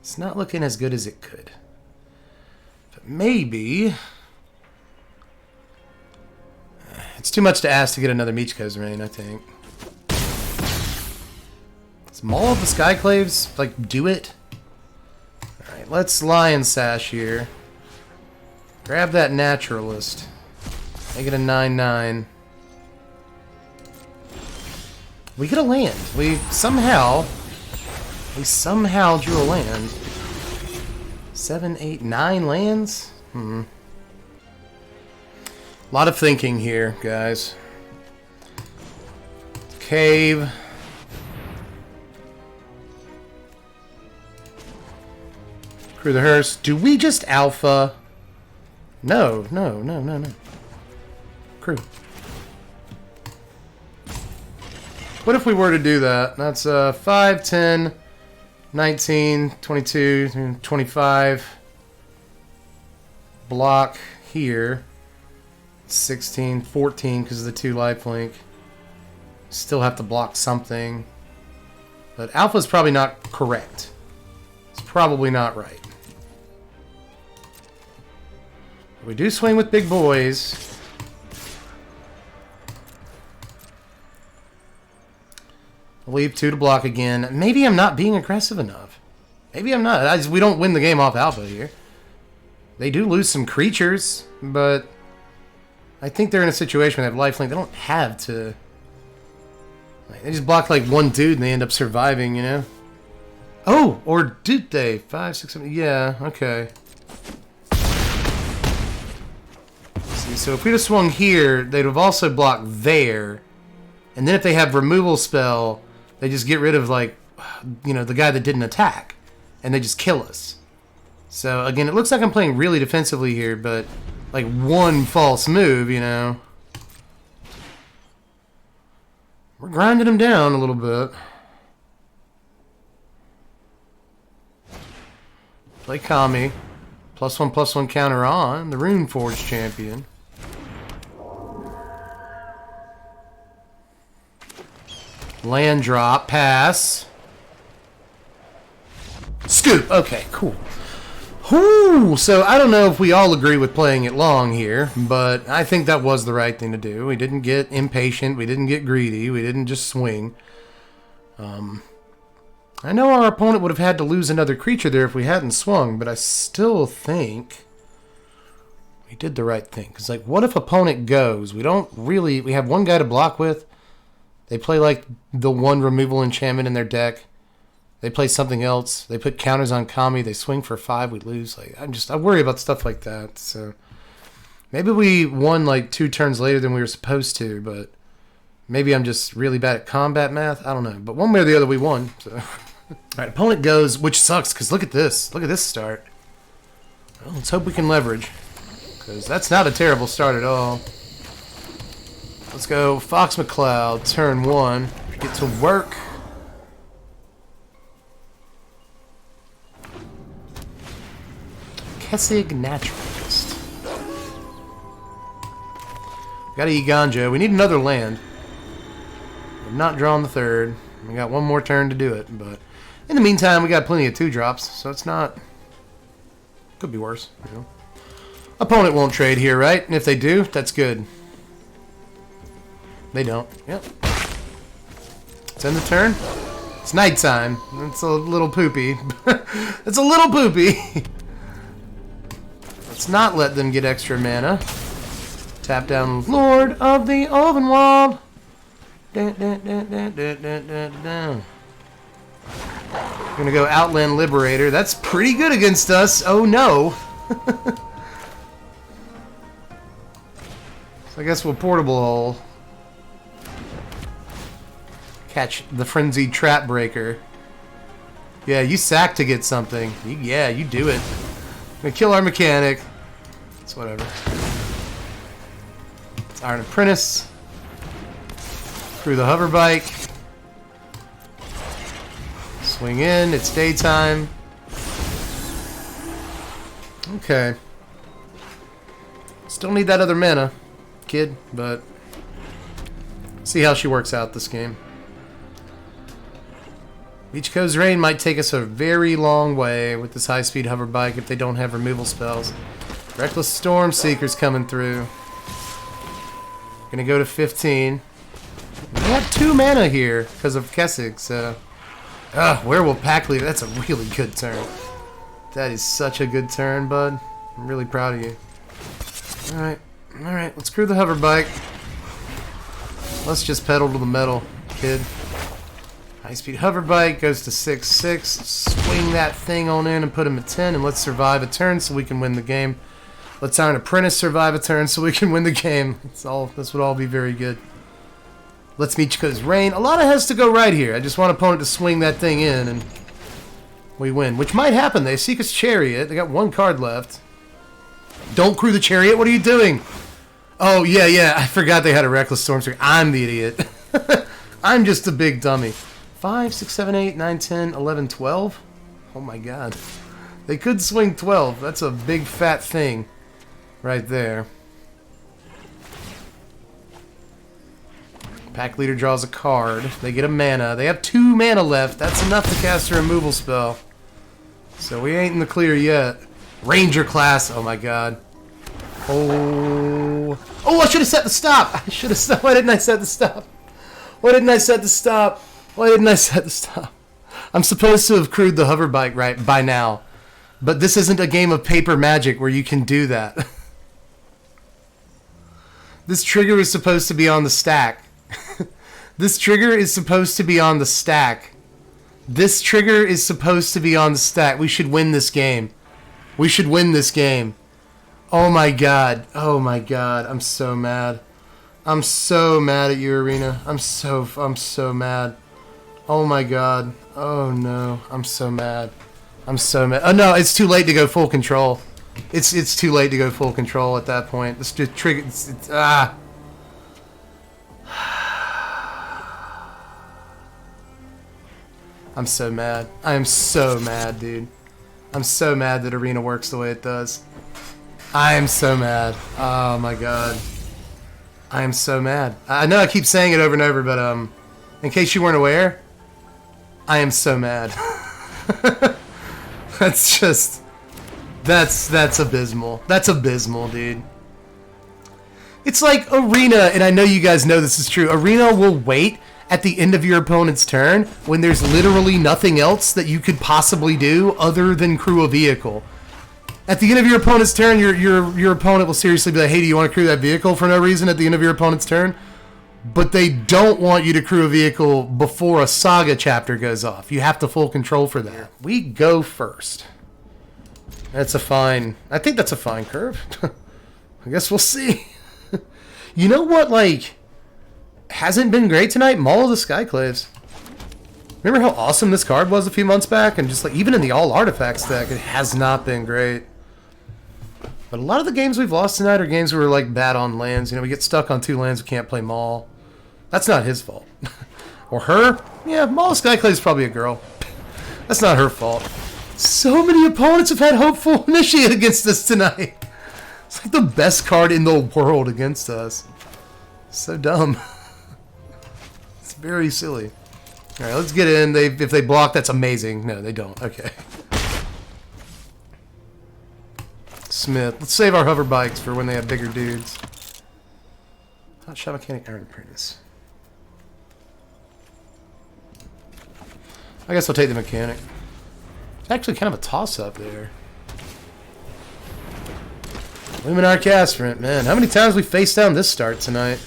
It's not looking as good as it could. But maybe... It's too much to ask to get another Mtg's Reign, I think. Does Maul of the Skyclaves, like, do it? Alright, let's Lion Sash here. Grab that Naturalist. Make it a 9/9. We get a land. We somehow drew a land. 7, 8, 9 lands? A lot of thinking here, guys. Cave. Crew the hearse. Do we just alpha? No. Crew. What if we were to do that? That's 5, 10, 19, 22, 25. Block here. 16, 14 because of the 2 lifelink. Still have to block something. But alpha's probably not correct. It's probably not right. We do swing with big boys. I'll leave 2 to block again. Maybe I'm not being aggressive enough. Maybe I'm not. We don't win the game off alpha here. They do lose some creatures, but I think they're in a situation where they have lifelink. They don't have to. They just block like one dude and they end up surviving, you know? Oh, or did they? 5, 6, 7. Yeah, okay. See, so if we'd have swung here, they'd have also blocked there. And then if they have removal spell, they just get rid of, like, you know, the guy that didn't attack. And they just kill us. So, again, it looks like I'm playing really defensively here, but like one false move, you know. We're grinding them down a little bit. Play Kami. +1/+1 counter on. The Runeforge champion. Land drop. Pass. Scoop. Okay, cool. Whew. So I don't know if we all agree with playing it long here, but I think that was the right thing to do. We didn't get impatient. We didn't get greedy. We didn't just swing. I know our opponent would have had to lose another creature there if we hadn't swung, but I still think we did the right thing. Because, like, what if opponent goes? We have one guy to block with. They play, like, the one removal enchantment in their deck. They play something else. They put counters on Kami. They swing for 5. We lose. Like, I worry about stuff like that. So maybe we won, like, 2 turns later than we were supposed to, but maybe I'm just really bad at combat math. I don't know. But one way or the other, we won. So. All right, opponent goes, which sucks, because look at this. Look at this start. Well, let's hope we can leverage, because that's not a terrible start at all. Let's go Fox McCloud, turn 1. Get to work. Kessig Naturalist. Got a Iganjo. We need another land. We've not drawn the 3rd. We got one more turn to do it, but in the meantime, we got plenty of 2-drops, so it's not... Could be worse, you know. Opponent won't trade here, right? And if they do, that's good. They don't. Yep. Let's end the turn. It's nighttime. It's a little poopy. It's a little poopy. Let's not let them get extra mana. Tap down Lord of the Ovenwald. We're gonna go Outland Liberator. That's pretty good against us. Oh no. So I guess we'll Portable Hole. Catch the Frenzied Trap Breaker. Yeah, you sack to get something. Yeah, you do it. Gonna kill our mechanic. It's whatever. It's Iron Apprentice. Through the hover bike. Swing in, it's daytime. Okay. Still need that other mana, kid, but see how she works out this game. Ichiko's Rain might take us a very long way with this high-speed hover bike if they don't have removal spells. Reckless Storm Seeker's coming through. Gonna go to 15. We have 2 mana here because of Kessig, so... Werewolf Pack Leader, that's a really good turn. That is such a good turn, bud. I'm really proud of you. Alright, let's crew the hover bike. Let's just pedal to the metal, kid. High-speed hover bike goes to 6/6. Swing that thing on in and put him at 10, and let's survive a turn so we can win the game. Let's Iron Apprentice survive a turn so we can win the game. This would all be very good. Let's Michiko's Rain. A lot has to go right here. I just want opponent to swing that thing in, and we win. Which might happen. They Seeker's Chariot. They got 1 card left. Don't crew the Chariot. What are you doing? Oh, yeah. I forgot they had a Reckless Storm Seeker. I'm the idiot. I'm just a big dummy. 5, 6, 7, 8, 9, 10, 11, 12? Oh my god. They could swing 12. That's a big fat thing right there. Pack Leader draws a card. They get a mana. They have 2 mana left. That's enough to cast a removal spell. So we ain't in the clear yet. Ranger class. Oh my god. Oh, I should have set the stop. I should have stopped. Why didn't I set the stop? Why didn't I set the stop? Why didn't I set the stop? I'm supposed to have crewed the hover bike right by now. But this isn't a game of paper magic where you can do that. This trigger is supposed to be on the stack. This trigger is supposed to be on the stack. This trigger is supposed to be on the stack. We should win this game. We should win this game. Oh my god. Oh my god. I'm so mad. I'm so mad at you, Arena. I'm so mad. Oh my god. Oh no. I'm so mad. I'm so mad. Oh no, it's too late to go full control. It's too late to go full control at that point. It's just trigger. I'm so mad. I am so mad, dude. I'm so mad that Arena works the way it does. I am so mad. Oh my god. I am so mad. I know I keep saying it over and over, but in case you weren't aware, I am so mad. That's abysmal. That's abysmal, dude. It's like Arena, and I know you guys know this is true. Arena will wait at the end of your opponent's turn when there's literally nothing else that you could possibly do other than crew a vehicle. At the end of your opponent's turn, your opponent will seriously be like, hey, do you want to crew that vehicle for no reason at the end of your opponent's turn? But they don't want you to crew a vehicle before a saga chapter goes off. You have to full control for that. We go first. That's a fine... I think that's a fine curve. I guess we'll see. You know what, like, hasn't been great tonight? Maul of the Skyclaves. Remember how awesome this card was a few months back? And just like, even in the all artifacts deck, it has not been great. But a lot of the games we've lost tonight are games where we're like bad on lands. You know, we get stuck on 2 lands, we can't play Maul. That's not his fault. Or her? Yeah, Maul of Skyclave is probably a girl. That's not her fault. So many opponents have had Hopeful Initiate against us tonight. It's like the best card in the world against us. So dumb. It's very silly. Alright, let's get in. If they block, that's amazing. No, they don't. Okay. Smith. Let's save our hover bikes for when they have bigger dudes. Hot Shot Mechanic, Iron Apprentice. I guess I'll take the mechanic. It's actually kind of a toss-up there. Luminarch Aspirant, man. How many times we faced down this start tonight?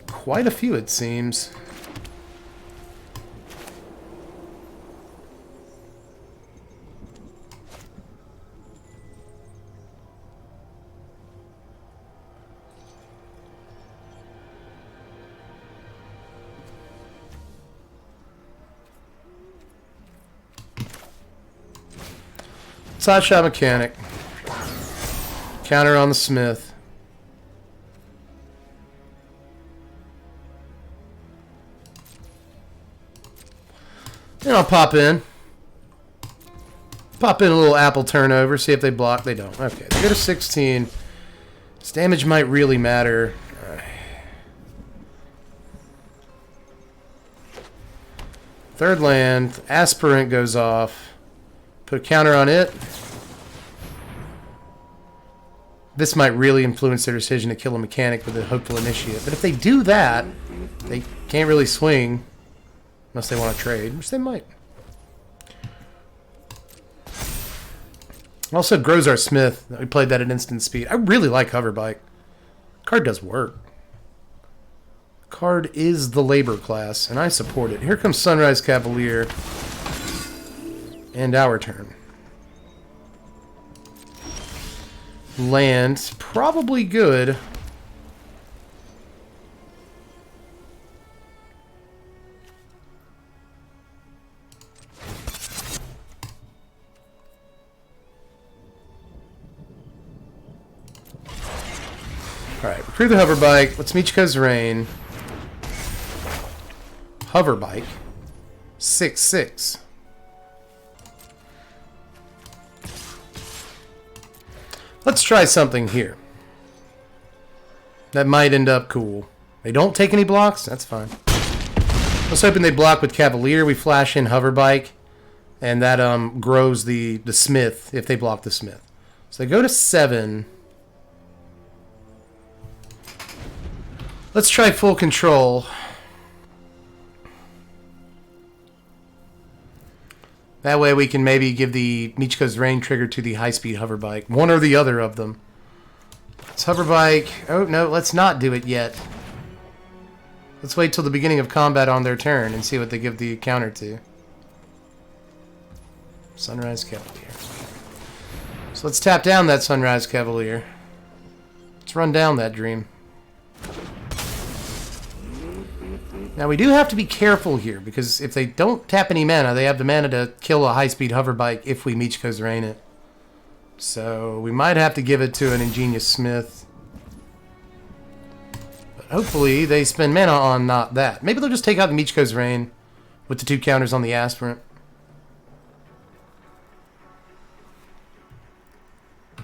Quite a few, it seems. Side shot mechanic. Counter on the Smith. And I'll pop in. Pop in a little apple turnover, see if they block. They don't. Okay, they go to 16. This damage might really matter. Third land. Aspirant goes off. Put a counter on it. This might really influence their decision to kill a mechanic with a hopeful initiate. But if they do that, they can't really swing unless they want to trade, which they might. Also grows our Smith. We played that at instant speed. I really like Hoverbike. Card does work. Card is the labor class, and I support it. Here comes Sunrise Cavalier. And our turn. Land, probably good. Alright, recruit the Hoverbike. Let's Michiko's Rain. Hoverbike. 6/6. Let's try something here. That might end up cool. They don't take any blocks? That's fine. I was hoping they block with Cavalier. We flash in Hoverbike. And that grows the Smith if they block the Smith. So they go to 7. Let's try full control. That way we can maybe give the Michiko's Rain trigger to the high-speed Hoverbike. One or the other of them. It's Hoverbike. Oh, no, let's not do it yet. Let's wait till the beginning of combat on their turn and see what they give the counter to. Sunrise Cavalier. So let's tap down that Sunrise Cavalier. Let's run down that Dream. Now, we do have to be careful here, because if they don't tap any mana, they have the mana to kill a high-speed Hoverbike if we Michiko's Rain it. So, we might have to give it to an Ingenious Smith. But hopefully, they spend mana on not that. Maybe they'll just take out the Michiko's Rain with the 2 counters on the Aspirant.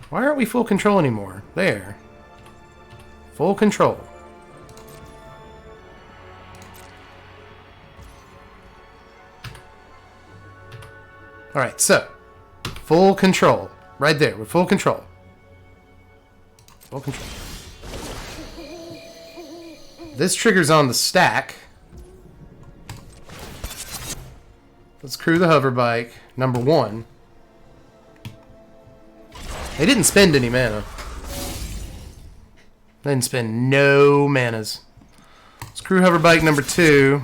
Why aren't we full control anymore? There. Full control. Alright, so, full control. Right there, we're full control. Full control. This triggers on the stack. Let's crew the Hoverbike, number 1. They didn't spend any mana. They didn't spend no manas. Let's crew Hoverbike, number 2.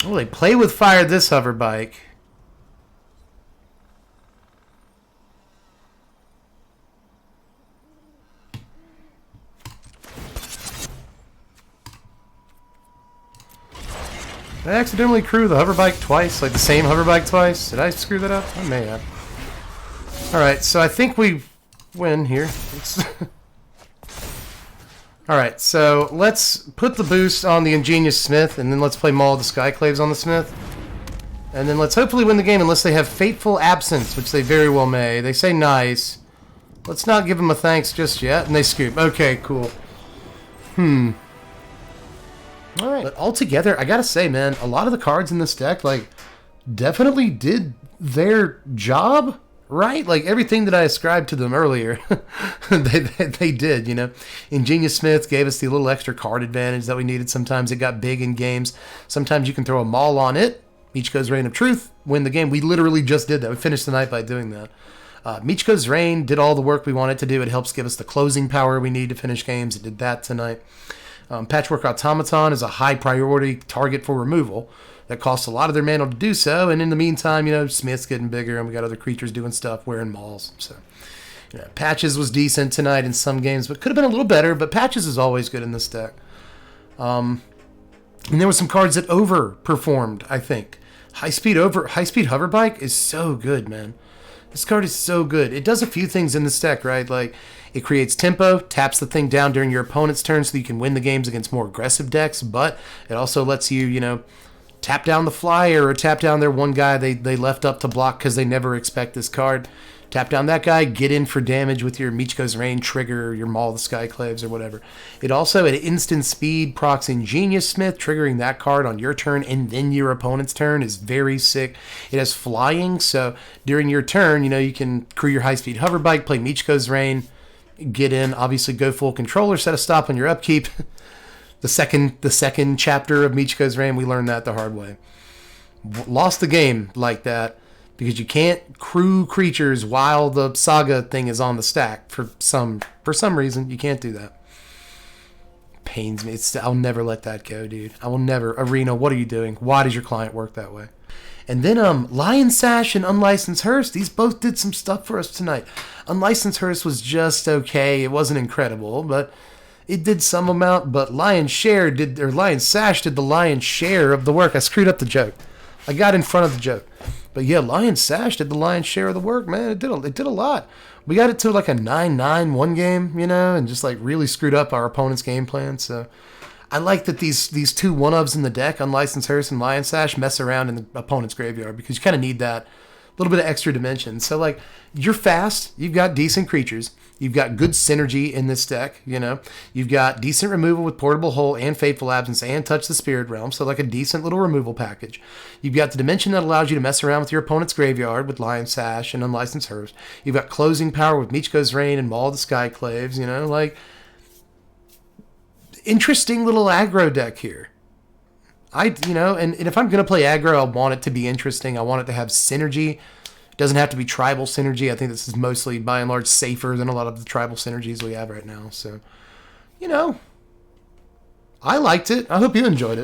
Oh, they play with fire this Hoverbike. Did I accidentally crew the Hoverbike twice? Like the same Hoverbike twice? Did I screw that up? I may have. Alright, so I think we win here. Alright, so let's put the boost on the Ingenious Smith, and then let's play Maul of the Skyclaves on the Smith. And then let's hopefully win the game unless they have Fateful Absence, which they very well may. They say nice. Let's not give them a thanks just yet. And they scoop. Okay, cool. Alright. But altogether, I gotta say, man, a lot of the cards in this deck, like, definitely did their job. Right? Like, everything that I ascribed to them earlier, they did, you know. Ingenious Smith gave us the little extra card advantage that we needed. Sometimes it got big in games. Sometimes you can throw a Maul on it, Michiko's Reign of Truth, win the game. We literally just did that. We finished the night by doing that. Michiko's Reign did all the work we wanted to do. It helps give us the closing power we need to finish games. It did that tonight. Patchwork Automaton is a high priority target for removal that costs a lot of their mana to do so. And in the meantime, Smith's getting bigger and we got other creatures doing stuff. We're in mauls. So, Patches was decent tonight in some games, but could have been a little better. But Patches is always good in this deck. And there were some cards that overperformed, I think. High Speed Hover Bike is so good, man. This card is so good. It does a few things in this deck, right? Like, it creates tempo, taps the thing down during your opponent's turn so you can win the games against more aggressive decks, but it also lets you, tap down the flyer or tap down their one guy they left up to block because they never expect this card. Tap down that guy, get in for damage with your Michiko's Reign trigger, your Maul the Skyclaves, or whatever. It also, at instant speed, procs Ingenious Smith, triggering that card on your turn and then your opponent's turn is very sick. It has flying, so during your turn, you can crew your high-speed hover bike, play Michiko's Reign, get in, obviously go full controller, set a stop on your upkeep. The second chapter of Michiko's Reign, we learned that the hard way. Lost the game like that. Because you can't crew creatures while the Saga thing is on the stack. For some reason, you can't do that. Pains me. I'll never let that go, dude. I will never. Arena, what are you doing? Why does your client work that way? And then Lion Sash and Unlicensed Hearse, these both did some stuff for us tonight. Unlicensed Hearse was just okay. It wasn't incredible, but it did some amount. But Lion Sash did the lion's share of the work. I screwed up the joke. I got in front of the joke. But yeah, Lion Sash did the lion's share of the work, man. It did a lot. We got it to like a 9-9 one game, and just like really screwed up our opponent's game plan. So I like that these two one-ofs in the deck, Unlicensed Hearse and Lion Sash, mess around in the opponent's graveyard because you kind of need that little bit of extra dimension. So like, you're fast, you've got decent creatures, you've got good synergy in this deck, you've got decent removal with Portable Hole and Fateful Absence and Touch the Spirit Realm, so like a decent little removal package. You've got the dimension that allows you to mess around with your opponent's graveyard with Lion Sash and Unlicensed Hearse. You've got closing power with Michiko's Reign and Maul the Skyclaves, like interesting little aggro deck here. And if I'm going to play aggro, I want it to be interesting. I want it to have synergy. It doesn't have to be tribal synergy. I think this is mostly, by and large, safer than a lot of the tribal synergies we have right now. So, I liked it. I hope you enjoyed it.